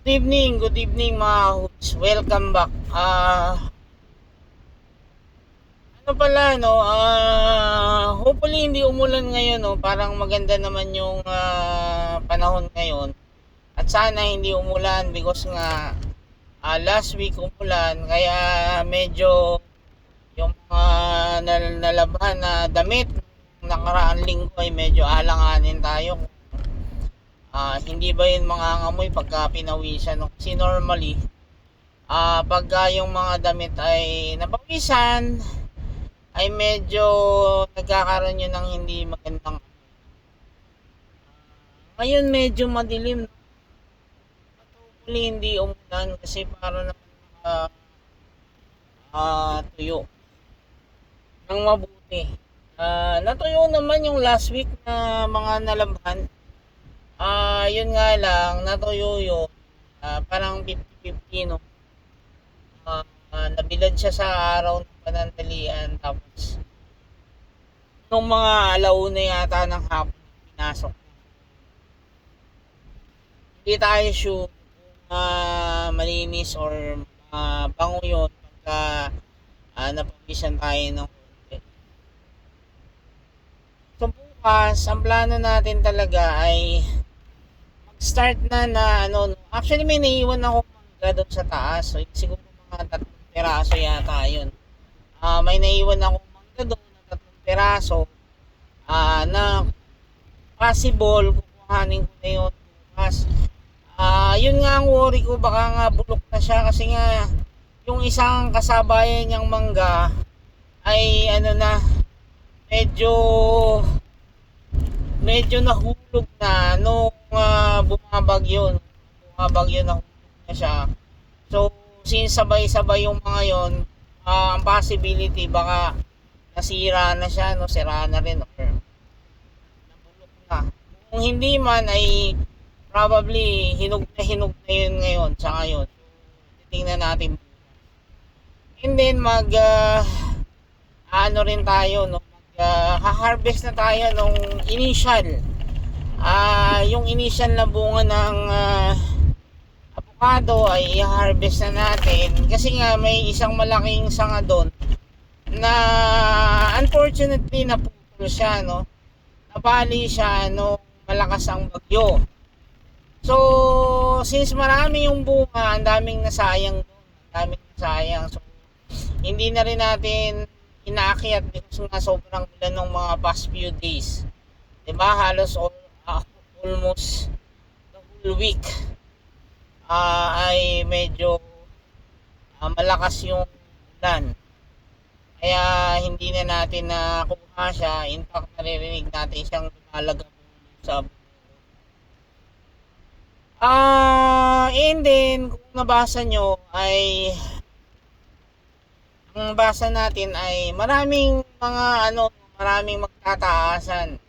Good evening mga hoops. Welcome back. Ano pala no, hopefully hindi umulan ngayon no. Parang maganda naman yung panahon ngayon. At sana hindi umulan because nga last week umulan kaya medyo yung mga nalabhan na damit nakaraang linggo ay medyo alanganin tayo. Hindi ba yun mga ngamoy pagka pinawisan no? Kasi normally pagka yung mga damit ay napawisan ay medyo nagkakaroon yun ng hindi magandang. Ngayon medyo madilim. Hopefully hindi umulan kasi para naman tuyo ng mabuti. Natuyo naman yung last week na mga nalabhan. Yun nga lang, natuyo yun. Parang 50-50 no. Nabilad siya sa araw ng panandalian tapos nung mga alauna yata ng hapon pinasok. Hindi tayo sure kung malinis or bango yun pagka napawisan tayo ng konti. So bukas, ang plano natin talaga ay mag-start na ano, no. Actually may naiwan ako mangga doon sa taas. So siguro mga 3 piraso yata yun. May naiwan ako mangga doon na 3 piraso na possible kukuhanin ko na yun bukas. Yun nga ang worry ko, baka nga bulok na siya kasi nga yung isang kasabayan niyang mangga ay ano na, medyo medyo nahulog na nung bumabagyo nahulog na siya. So since sabay-sabay yung mga yon, ang possibility baka nasira na siya, no, sira na rin or nabulok na. Kung hindi man ay probably hinog na yun ngayon sa ngayon. So, titingnan natin. And then ano rin tayo no, ha-harvest na tayo nung initial. Yung initial na bunga ng avocado ay i-harvest na natin kasi nga may isang malaking sanga doon na unfortunately naputol siya no. Nabali siya no malakas ang bagyo. So, since marami yung bunga, ang daming nasayang doon. Ang daming nasayang. So, hindi na rin natin inaakyat because nga sobrang ulan ng mga past few days. Diba? Halos almost the whole week ay medyo malakas yung ulan. Kaya hindi na natin nakuha siya. In fact, naririnig natin siyang lumalagap sa and then kung nabasa nyo ay ang basa natin ay maraming magtataasan.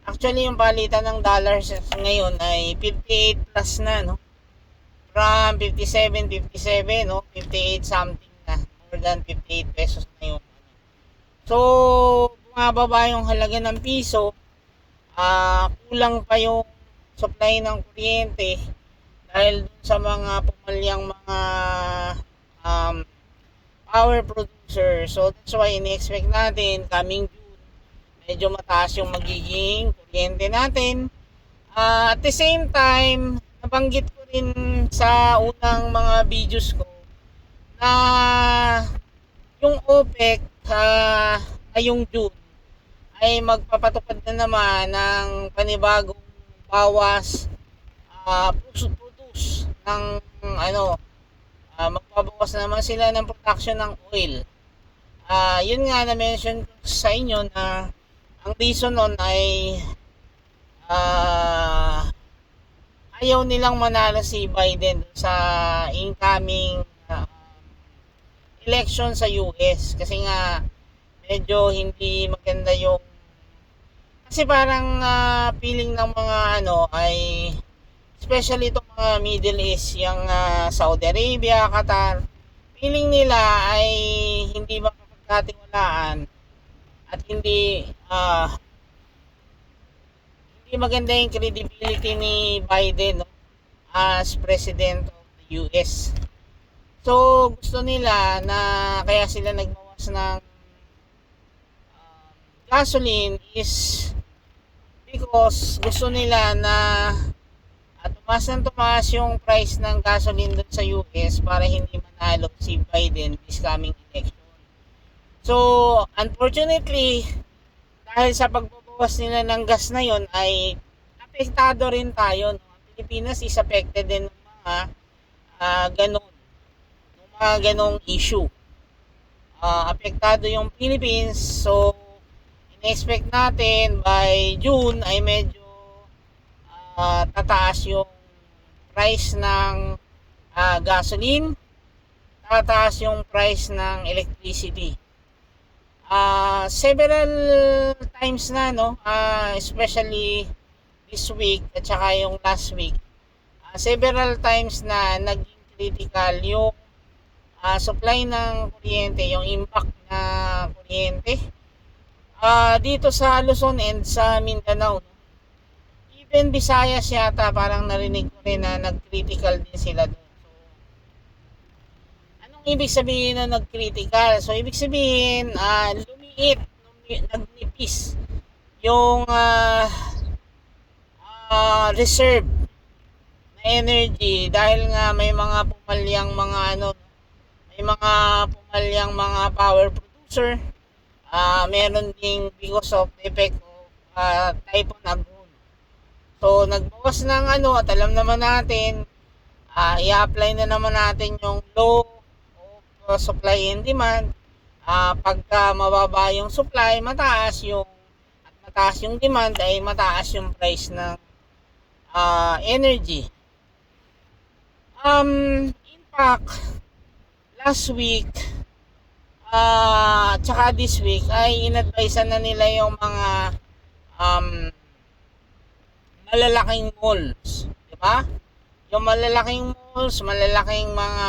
Actually yung palitan ng dollars ngayon ay 58 plus na no. From 57 no, 58 something na, more than 58 pesos na yung so bumababa yung halaga ng piso. Kulang pa yung supply ng kuryente dahil dun sa mga pumalyang mga power producer. So that's why ini-expect natin coming June medyo mataas yung magiging kuryente natin. At the same time, nabanggit ko rin sa unang mga videos ko na yung OPEC ngayong June ay magpapatupad na naman ng panibagong bawas produce ng magbabawas na naman sila ng production ng oil. Yun nga na mention ko sa inyo na ang reason nun ay ayaw nilang manalo si Biden sa incoming election sa US kasi nga medyo hindi maganda yung kasi parang feeling ng mga ay especially itong mga Middle East, yung Saudi Arabia, Qatar, feeling nila ay hindi mapapagkatiwalaan at hindi maganda yung credibility ni Biden no? as President of the US. So gusto nila na kaya sila nagbawas ng gasoline is because gusto nila na tumaas ng tumaas yung price ng gasoline doon sa US para hindi manalo si Biden this coming election. So, unfortunately, dahil sa pagbabawas nila ng gas na yon ay apektado rin tayo. No? Ang Pilipinas is affected din ng mga ganong issue. Apektado yung Philippines, so in-expect natin by June ay medyo tataas yung price ng gasoline, tataas yung price ng electricity. Several times na, no, especially this week at saka yung last week, several times na naging critical yung supply ng kuryente, yung impact na kuryente dito sa Luzon and sa Mindanao. Even Visayas yata parang narinig ko rin na nag-critical din sila doon. So, anong ibig sabihin na nag-critical? So, ibig sabihin, nagnipis yung reserve na energy dahil nga may mga pumalyang mga power producer. Meron ding because of the effect of Typhoon Agun. So, nagbawas ng at alam naman natin, i-apply na naman natin yung law of supply and demand. Pagka mababa yung supply, mataas yung demand, ay mataas yung price ng energy. In fact, last week, tsaka this week, ay inadvisean na nila yung mga malalaking malls, di ba? Yung malalaking malls, malalaking mga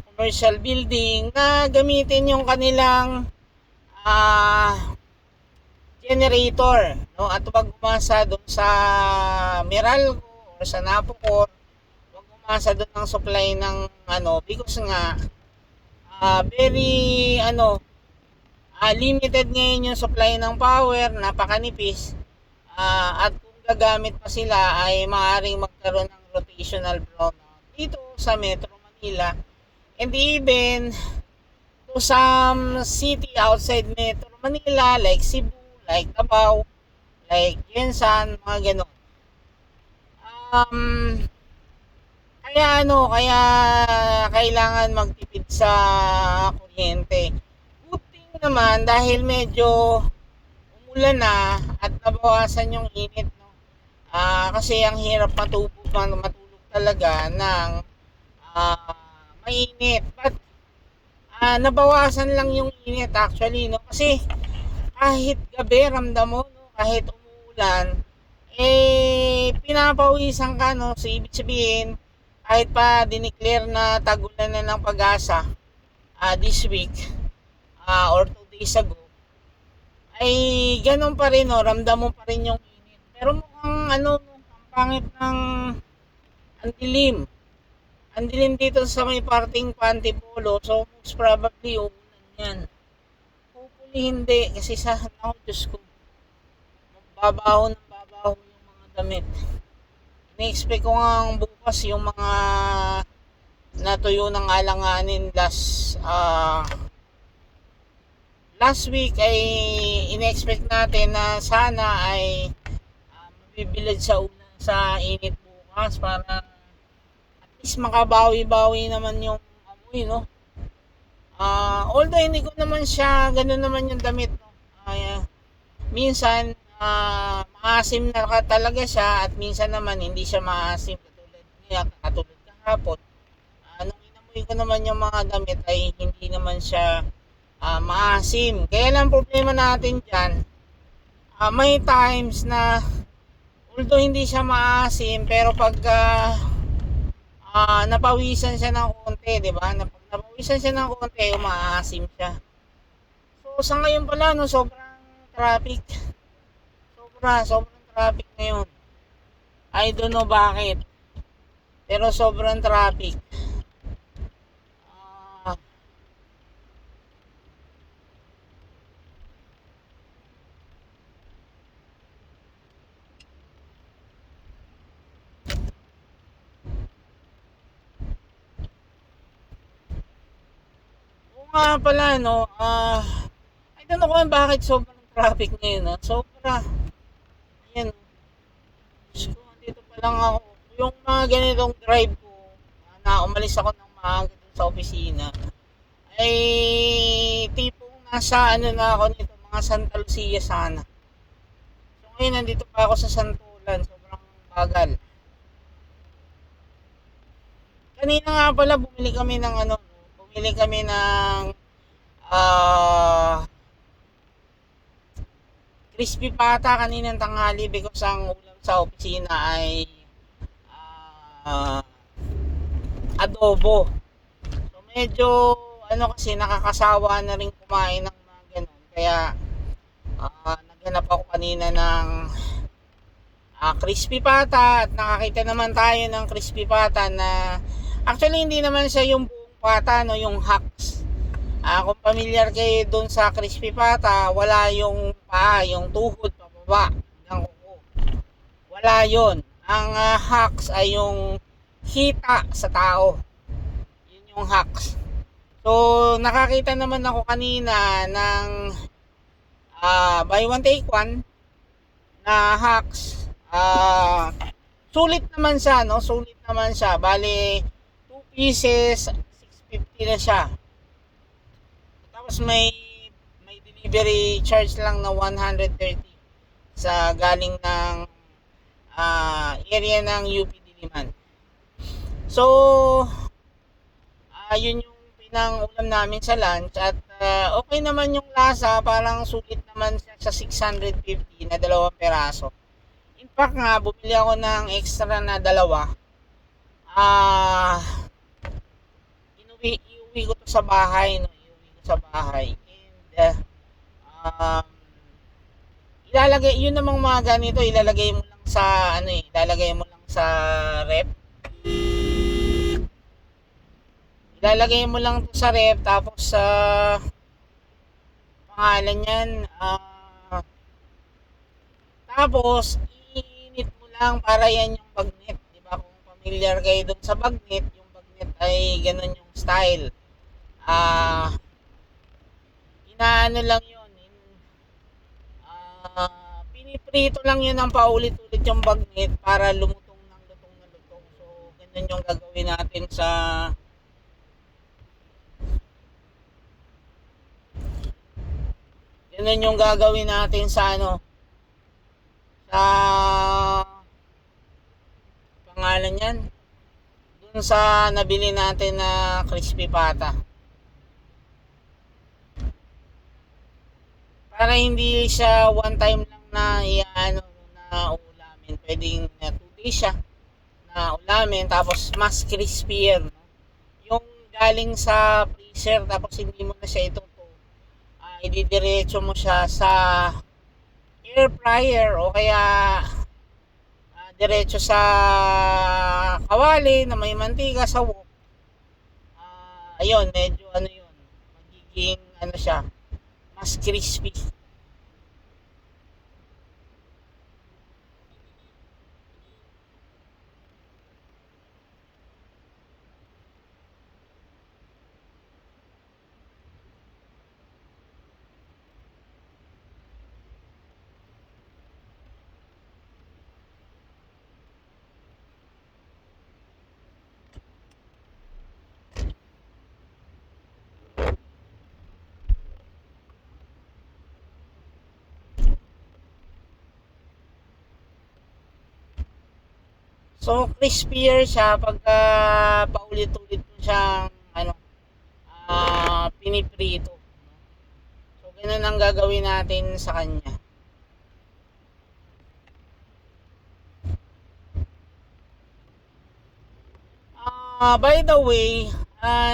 commercial building na gamitin yung kanilang generator, no? At wag umasa doon sa Meralco or sa Napocor, wag umasa doon ng supply ng because nga very limited ngayon yung supply ng power, napakanipis. At kung gagamit pa sila ay maaaring magkaroon ng rotational brownout dito sa Metro Manila and even to some city outside Metro Manila like Cebu, like Davao, like Jensan, mga ganon. Kaya kailangan magtipid sa kuryente. Good thing naman dahil medyo umulan na at nabawasan yung init, no? Kasi ang hirap matulog talaga ng mainit. But nabawasan lang yung init actually, no? Kasi kahit gabi ramdam mo, no? Kahit umuulan, pinapawisan ka, no? So ibig sabihin, kahit pa dineclare na tagulan na ng Pag-asa this week or 2 days ago, ay ganun pa rin, no? Ramdam mo pa rin yung init. Pero mukhang ang pangit ng ang dilim dito sa may parting Pantipolo. So most probably uulan yan. Hopefully hindi kasi Diyos ko, babaho yung mga damit. Ina-expect ko nga bukas yung mga natuyo ng alanganin last week ay ina-expect natin na sana ay mabibilad sa init bukas para at least makabawi-bawi naman yung amoy, no? Although hindi ko naman siya ganun naman yung damit, no? Minsan maasim na talaga siya at minsan naman hindi siya maasim katulad kahapon. Nung inamoy ko naman yung mga damit ay hindi naman siya maasim. Kaya lang problema natin dyan, may times na although hindi siya maasim pero pag napawisan siya ng konti, di ba? Pag napawisan siya ng konti, umaasim siya. So sa ngayon pala, no, sobrang traffic ngayon. I don't know bakit. Pero sobrang traffic. Ah, Oo nga pala, no? I don't know kung bakit sobrang traffic ngayon, no? Sobra. Ayan, Diyos ko, andito pa lang ako. Yung mga ganitong drive ko, na umalis ako ng maaga dun sa opisina, ay tipong nasa ano na ako nito, mga Santa Lucia sana. So ngayon, nandito pa ako sa Santulan. Sobrang bagal. Kanina nga pala, bumili kami ng ano, no? Bumili kami ng ah crispy pata kaninang tanghali because ang ulam sa opisina ay ah, adobo. So medyo ano kasi nakakasawa na rin kumain ng mga ganun. Kaya naghanap ako kanina ng crispy pata at nakakita naman tayo ng crispy pata na actually hindi naman siya yung buong pata, no, yung hacks. Kung familiar kayo dun sa crispy pata, wala yung paa, yung tuhod pababa ng kuko. Wala yon. Ang hacks ay yung hita sa tao. Yun yung hacks. So, nakakita naman ako kanina ng buy one take one na hacks. Sulit naman siya, no? Sulit naman siya. Bale, 2 pieces, 650 na siya. Tapos may delivery charge lang na 130 sa galing ng area ng UP Diliman. So, yun yung pinang-ulam namin sa lunch at okay naman yung lasa, parang sulit naman siya sa 650 na dalawang peraso. In fact nga, bumili ako ng extra na dalawa. Iuwi ko to sa bahay, no? Iuwi ko sa bahay. And um, ilalagay, yun namang mga ganito, ilalagay mo lang sa, ano eh, ilalagay mo lang sa rep. Ilalagay mo lang to sa rep, tapos sa pangalan yan, tapos, iinit mo lang para yan yung bagnet. Diba? Kung familiar kayo dun sa bagnet, yung bagnet ay ganun yung style. Inaano lang yun. Piniprito lang yun ng paulit-ulit yung bagnet para lumutong ng lutong na lutong. So, ganun yung gagawin natin sa ganun yung gagawin natin sa ano, sa pangalan yan, dun sa nabili natin na crispy pata. Para hindi siya one time lang na iano na ulamin. Pwedeng na 2 days siya na ulamin tapos mas crispier, no? Yung galing sa freezer tapos hindi mo na siya ituto. Ididiretso mo siya sa air fryer o kaya diretso sa kawali na may mantika sa wok. Ayun, medyo ano yun, magiging ano siya, mas crispy. So, crispier siya pagka paulit-ulit mo siyang ano, piniprito. So, ganun ang gagawin natin sa kanya. By the way,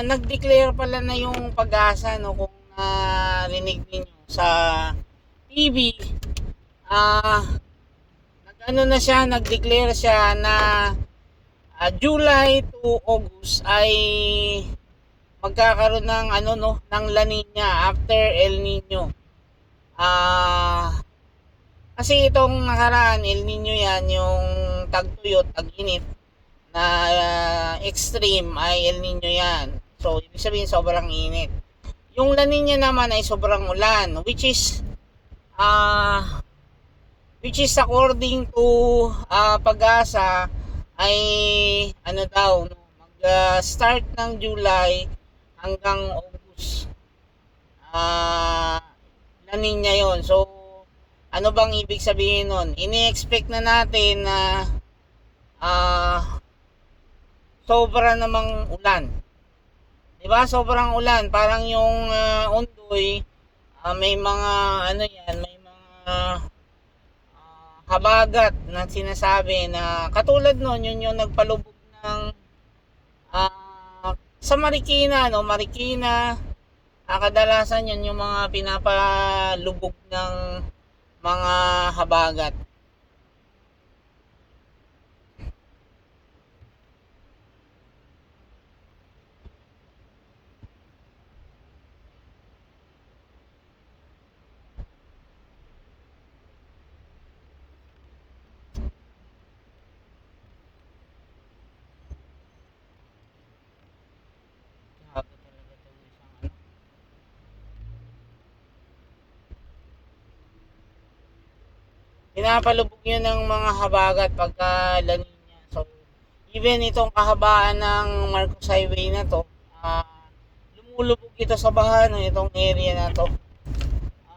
nag-declare pala na yung Pag-asa, no, kung narinig niyo sa TV. ano na siya, nag-declare siya na July to August ay magkakaroon ng ano no, ng La Nina after El Nino. Kasi itong nakaraan El Nino yan, yung tagtuyot, tag-init na extreme ay El Nino yan. So ibig sabihin sobrang init. Yung La Nina naman ay sobrang ulan, which is according to Pag-asa ay ano daw no, mag-start ng July hanggang August. La Nina yon. So ano bang ibig sabihin nun? Ini-expect na natin na sobra namang ulan. 'Di ba? Sobrang ulan, parang yung Ondoy, may mga ano yan, may mga habagat na sinasabi na katulad nun, yun yung nagpalubog ng sa Marikina, no? Marikina, kadalasan yun yung mga pinapalubog ng mga habagat. Grabe talaga itong isang ano. Pinapalubog yun ng mga habagat pagka La Nina. So, even itong kahabaan ng Marcos Highway na to, lumulubog ito sa baha no, itong area na to.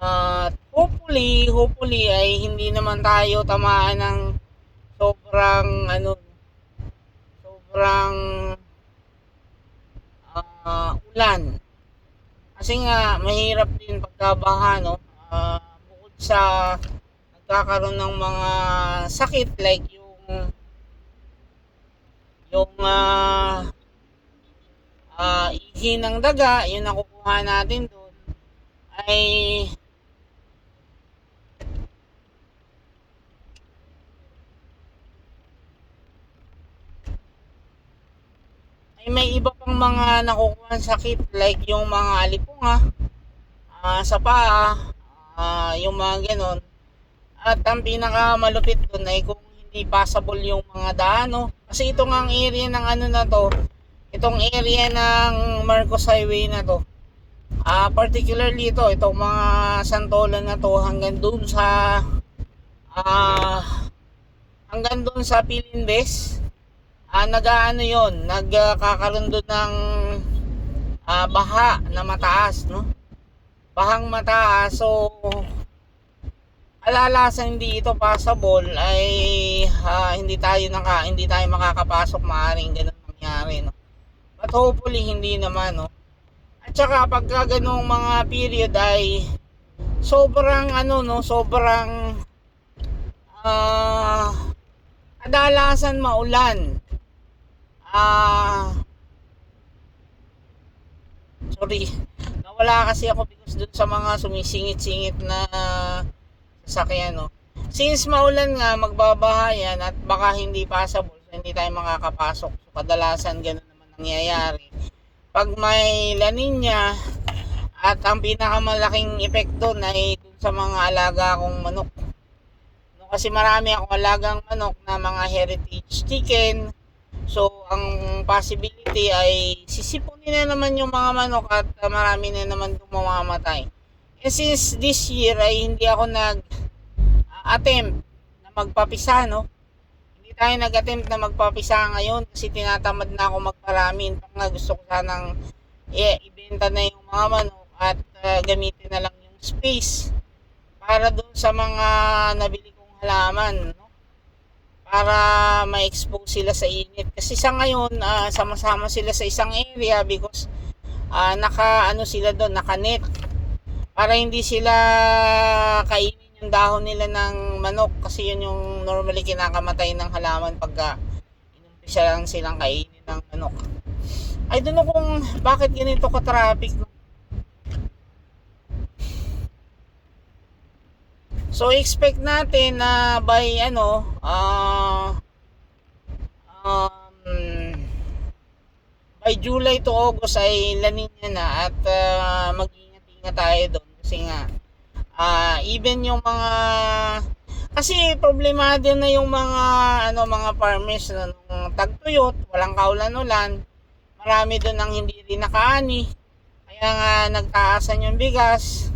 At hopefully ay hindi naman tayo tamaan ng sobrang ano, sobrang ulan. Kasi nga mahirap din pagkabaha no. Bukod sa nagkakaroon ng mga sakit like yung ihi ng daga, yung nakukuha natin doon ay may iba pang mga nakukuha sakit like yung mga alipunga sa paa, yung mga ganon. At ang pinakamalupit doon ay kung hindi passable yung mga daan, no? Kasi ito nga ang area ng ano na to, itong area ng Marcos Highway na to. Particularly itong mga santolan na to hanggang doon sa Pilinbes. Nag-aano yon, nagkakaroon doon ng baha na mataas, no? Bahang mataas. So alalasan hindi ito passable ay hindi tayo makakapasok, maaring ganun mangyari, no? But hopefully hindi naman, no? At saka pagka ganung mga period ay sobrang ano no, sobrang kadalasan maulan. Sorry, nawala kasi ako because dun sa mga sumisingit-singit na sasakyan, no? Since maulan nga, magbabaha yan at baka hindi passable, so hindi tayo makakapasok. So kadalasan ganun naman nangyayari pag may La Nina. At ang pinakamalaking epekto na ay dun sa mga alaga kong manok, no? Kasi marami akong alagang manok na mga heritage chicken. So ang possibility ay sisipunin na naman yung mga manok at marami na naman itong mamamatay. And since this year ay hindi ako nag-attempt na magpapisa, no? Hindi tayo nag-attempt na magpapisa ngayon kasi tinatamad na ako magparami. Gusto ko sanang ibenta na yung mga manok at gamitin na lang yung space para doon sa mga nabili kong halaman, no? Para ma-expose sila sa init. Kasi sa ngayon, sama-sama sila sa isang area because sila doon, naka-net. Para hindi sila kainin yung dahon nila ng manok kasi yun yung normally kinakamatay ng halaman pagka inumpisa lang silang kainin ng manok. I don't know kung bakit ganito ka-traffic. So expect natin na by by July to August ay La Nina na at mag-ingat-ingat tayo doon kasi nga even yung mga kasi problemado na yung mga farmers na nung tagtuyot, walang kaulan-ulan, marami doon ang hindi rin nakaani. Kaya nga nagtaasan yung bigas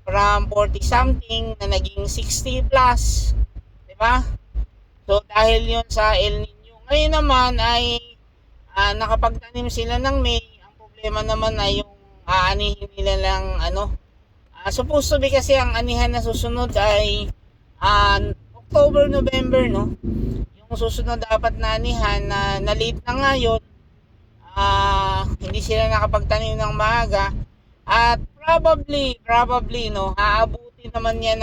from 40 something na naging 60 plus, 'di ba? So dahil 'yun sa El Nino. Ngayon naman ay nakapagtanim sila ng May. Ang problema naman ay yung aanihin nila lang supposed to be kasi ang anihan na susunod ay October, November, no? Yung susunod dapat na anihan na late na ngayon. Hindi sila nakapagtanim ng maaga at probably no, aabutin naman yan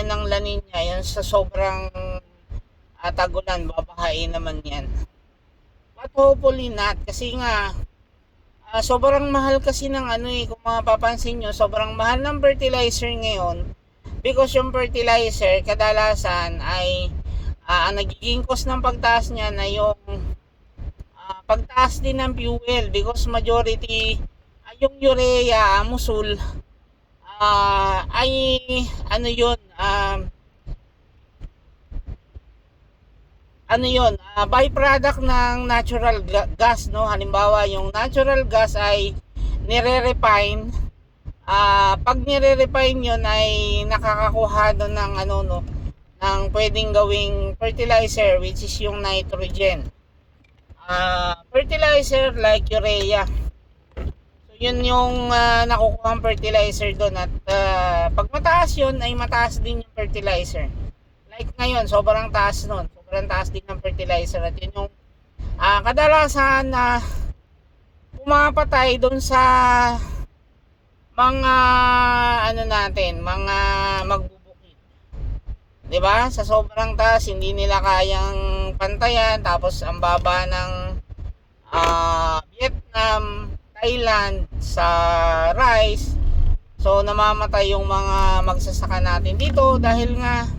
ng La Nina yan sa sobrang tagulan, babahain naman yan. But hopefully not kasi nga sobrang mahal kasi ng kung mapapansin nyo, sobrang mahal ng fertilizer ngayon because yung fertilizer kadalasan ay ang nagiging cost ng pagtaas niya na yung pagtaas din ng fuel because majority yung urea, musul ay yun byproduct ng natural gas, no? Halimbawa yung natural gas ay nire-refine. Pag nire-refine yun ay nakakakuha doon ng ng pwedeng gawing fertilizer which is yung nitrogen. Fertilizer like urea. So yun yung nakukuhang fertilizer doon at pag mataas yun ay mataas din yung fertilizer. Like ngayon, sobrang taas nun. Sobrang taas din ng fertilizer at yun yung kadalasan na pumapatay doon sa mga mga magbubukid. 'Di ba? Sa sobrang taas hindi nila kayang pantayan tapos ang baba ng Vietnam, Thailand sa rice. So namamatay yung mga magsasaka natin dito dahil nga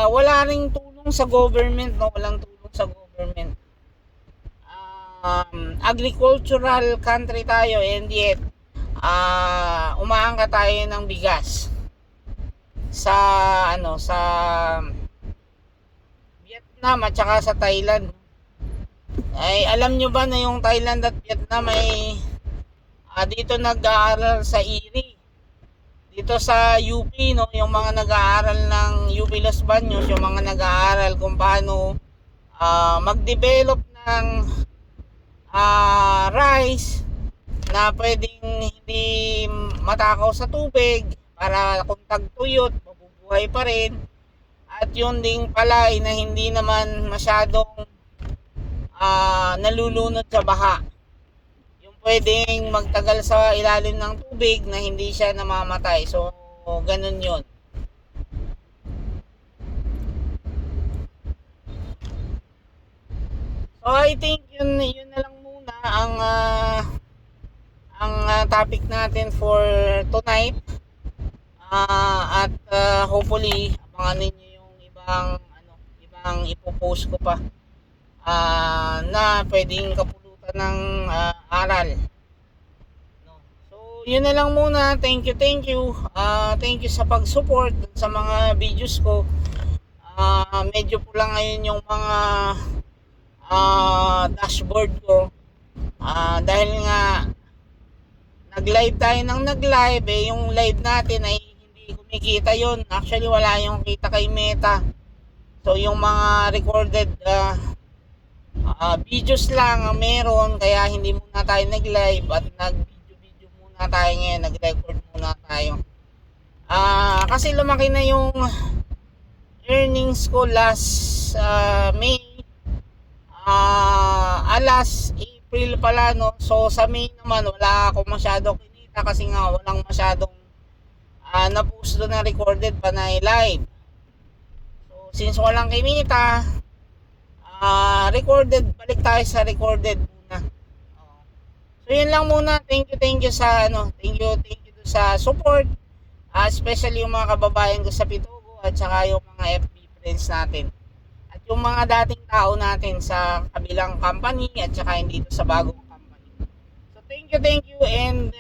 wala ring tulong sa government, no? Walang tulong sa government. Agricultural country tayo and yet umaangkat tayo ng bigas sa sa Vietnam at saka sa Thailand. Ay alam nyo ba na yung Thailand at Vietnam ay dito nag-aaral sa IRI, dito sa UP, no, yung mga nag-aaral ng UP Los Baños, yung mga nag-aaral kung paano mag-develop ng rice na pwedeng hindi matakaw sa tubig para kung tagtuyot mabubuhay pa rin, at yun ding palay na hindi naman masyadong nalulunod sa baha, yung pwedeng magtagal sa ilalim ng tubig na hindi siya namamatay. So ganun yun. So I think yun na lang muna ang topic natin for tonight. At hopefully abangan ninyo yung ibang ipopost ko pa na pwedeng kapulutan ng aral, no? So yun na lang muna. Thank you thank you sa pag-support sa mga videos ko. Medyo po lang ngayon yung mga dashboard ko dahil nga nag-live tayo yung live natin ay hindi kumikita yun. Actually wala yung kita kay Meta. So yung mga recorded videos lang ang meron, kaya hindi muna tayo nag-live at nag-video muna tayo ngayon, nag-record muna tayo. Kasi lumaki na yung earnings ko last May, last April pala, no? So sa May naman wala ako masyadong kinita kasi nga walang masyadong na-post doon na recorded pa na live. So since walang kinita, recorded, balik tayo sa recorded muna. So yun lang muna. Thank you sa thank you sa support Especially yung mga kababayan ko sa Pitugo at saka yung mga FB friends natin. At yung mga dating tao natin sa kabilang company at saka hindi dito sa bagong company. So thank you and